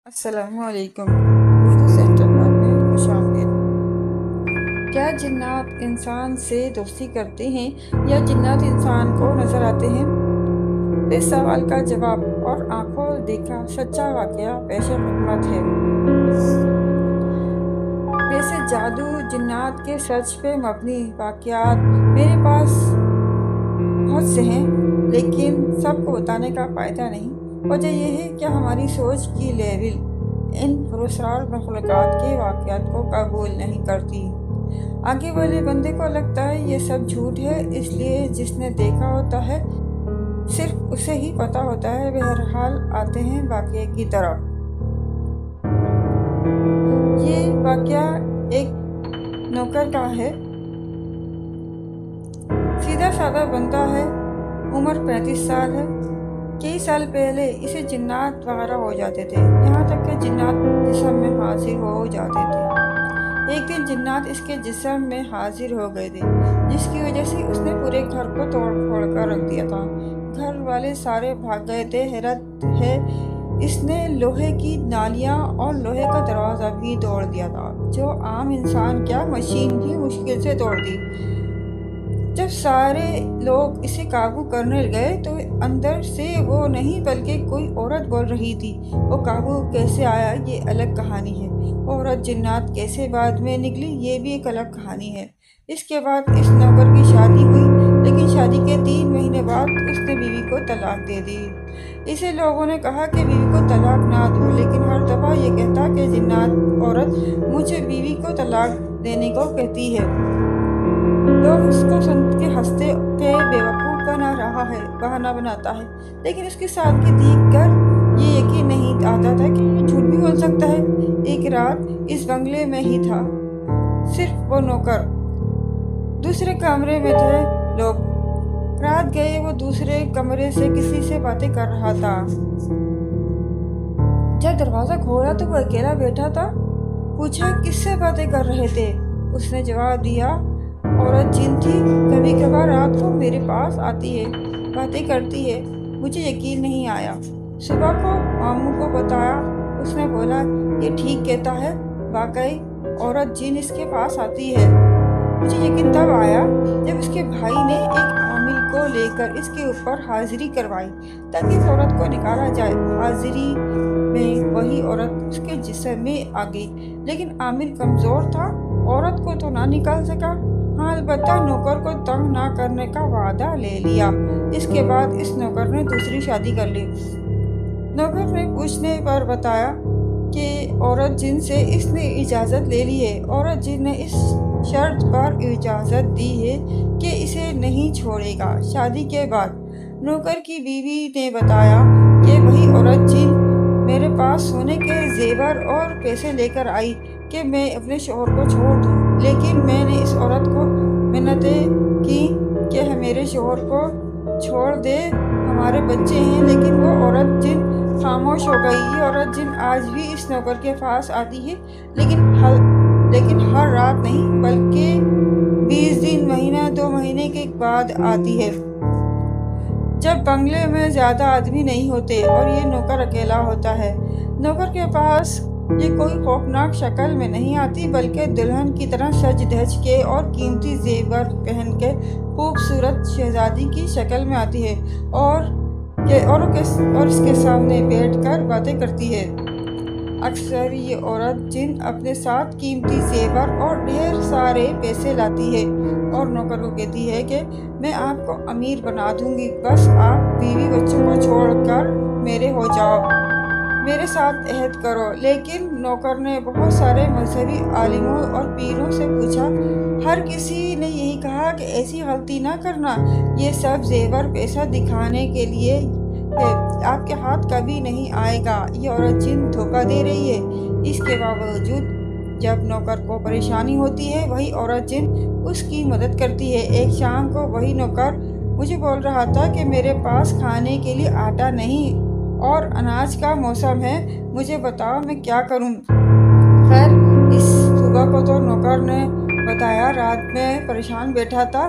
السلام علیکم۔ اردو سینٹر پر میں خوش آمدید۔ کیا جنات انسان سے دوستی کرتے ہیں یا جنات انسان کو نظر آتے ہیں؟ اس سوال کا جواب اور آنکھوں دیکھا سچا واقعہ پیش خدمت ہے۔ ویسے جادو، جنات کے سچ پہ مبنی واقعات میرے پاس بہت سے ہیں، لیکن سب کو بتانے کا فائدہ نہیں۔ وجہ یہ ہے کہ ہماری سوچ کی لیول ان پراسرار مخلوقات کے واقعات کو قبول نہیں کرتی۔ آگے والے بندے کو لگتا ہے یہ سب جھوٹ ہے، اس لیے جس نے دیکھا ہوتا ہے صرف اسے ہی پتا ہوتا ہے۔ بہرحال آتے ہیں واقعے کی طرف۔ یہ واقعہ ایک نوکر کا ہے، سیدھا سادہ بندہ ہے، عمر 35 سال ہے۔ کئی سال پہلے اسے جنات وغیرہ ہو جاتے تھے، یہاں تک کہ جنات جسم میں حاضر ہو جاتے تھے۔ ایک دن جنات اس کے جسم میں حاضر ہو گئے تھے، جس کی وجہ سے اس نے پورے گھر کو توڑ پھوڑ کر رکھ دیا تھا۔ گھر والے سارے بھاگ گئے تھے۔ حیرت ہے، اس نے لوہے کی نالیاں اور لوہے کا دروازہ بھی توڑ دیا تھا، جو عام انسان کیا مشین بھی مشکل سے توڑ دی۔ جب سارے لوگ اسے قابو کرنے گئے تو اندر سے وہ نہیں بلکہ کوئی عورت بول رہی تھی۔ وہ قابو کیسے آیا یہ الگ کہانی ہے۔ عورت جنات کیسے بعد میں نکلی یہ بھی ایک الگ کہانی ہے۔ اس کے بعد اس نوکر کی شادی ہوئی، لیکن شادی کے 3 مہینے بعد اس نے بیوی کو طلاق دے دی۔ اسے لوگوں نے کہا کہ بیوی کو طلاق نہ دو، لیکن ہر دفعہ یہ کہتا کہ جنات عورت مجھے بیوی کو طلاق دینے کو کہتی ہے۔ لوگ اس کو سن کے ہنستے کہ بیوقوف بنا رہا ہے، بہانہ بناتا ہے، لیکن اس کی سادگی دیکھ کر یہ یقین نہیں آتا تھا کہ یہ جھوٹ بھی بول سکتا ہے۔ ایک رات اس بنگلے میں ہی تھا، صرف وہ نوکر، دوسرے کمرے میں تھے لوگ۔ رات گئے وہ دوسرے کمرے سے کسی سے باتیں کر رہا تھا۔ جب دروازہ کھولا تو وہ اکیلا بیٹھا تھا۔ پوچھا کس سے باتیں کر رہے تھے؟ اس نے جواب دیا عورت جن تھی، کبھی کبھار رات کو میرے پاس آتی ہے، باتیں کرتی ہے۔ مجھے یقین نہیں آیا۔ صبح کو ماموں کو بتایا، اس نے بولا یہ ٹھیک کہتا ہے، واقعی عورت جن اس کے پاس آتی ہے۔ مجھے یقین تب آیا جب اس کے بھائی نے ایک عامل کو لے کر اس کے اوپر حاضری کروائی تاکہ اس عورت کو نکالا جائے۔ حاضری میں وہی عورت اس کے جسم میں آ گئی، لیکن عامل کمزور تھا، عورت کو تو نہ نکال سکا۔ ہاں، البتہ نوکر کو تنگ نہ کرنے کا وعدہ لے لیا۔ اس کے بعد اس نوکر نے دوسری شادی کر لی۔ نوکر نے پوچھنے پر بتایا کہ عورت جن سے اس نے اجازت لے لی ہے۔ عورت جن نے اس شرط پر اجازت دی ہے کہ اسے نہیں چھوڑے گا۔ شادی کے بعد نوکر کی بیوی نے بتایا کہ وہی عورت جن میرے پاس سونے کے زیور اور پیسے لے کر آئی کہ میں اپنے شوہر کو چھوڑ دوں، لیکن میں نے اس عورت کو منتیں کی کہ میرے شوہر کو چھوڑ دے، ہمارے بچے ہیں، لیکن وہ عورت جن خاموش ہو گئی۔ یہ عورت جن آج بھی اس نوکر کے پاس آتی ہے، لیکن ہر رات نہیں بلکہ 20 دن، مہینہ، 2 مہینے کے بعد آتی ہے، جب بنگلے میں زیادہ آدمی نہیں ہوتے اور یہ نوکر اکیلا ہوتا ہے۔ نوکر کے پاس یہ کوئی خوفناک شکل میں نہیں آتی، بلکہ دلہن کی طرح سج دھج کے اور قیمتی زیور پہن کے خوبصورت شہزادی کی شکل میں آتی ہے اور اس کے سامنے بیٹھ کر باتیں کرتی ہے۔ اکثر یہ عورت جن اپنے ساتھ قیمتی زیور اور ڈھیر سارے پیسے لاتی ہے اور نوکر کو کہتی ہے کہ میں آپ کو امیر بنا دوں گی، بس آپ بیوی بچوں کو چھوڑ کر میرے ہو جاؤ، میرے ساتھ عہد کرو۔ لیکن نوکر نے بہت سارے مذہبی عالموں اور پیروں سے پوچھا، ہر کسی نے یہی کہا کہ ایسی غلطی نہ کرنا، یہ سب زیور پیسہ دکھانے کے لیے ہے، آپ کے ہاتھ کبھی نہیں آئے گا۔ یہ عورت جن دھوکہ دے رہی ہے۔ اس کے باوجود جب نوکر کو پریشانی ہوتی ہے، وہی عورت جن اس کی مدد کرتی ہے۔ ایک شام کو وہی نوکر مجھے بول رہا تھا کہ میرے پاس کھانے کے لیے آٹا نہیں اور اناج کا موسم ہے، مجھے بتاؤ میں کیا کروں۔ خیر، اس صبح کو تو نوکر نے بتایا رات میں پریشان بیٹھا تھا،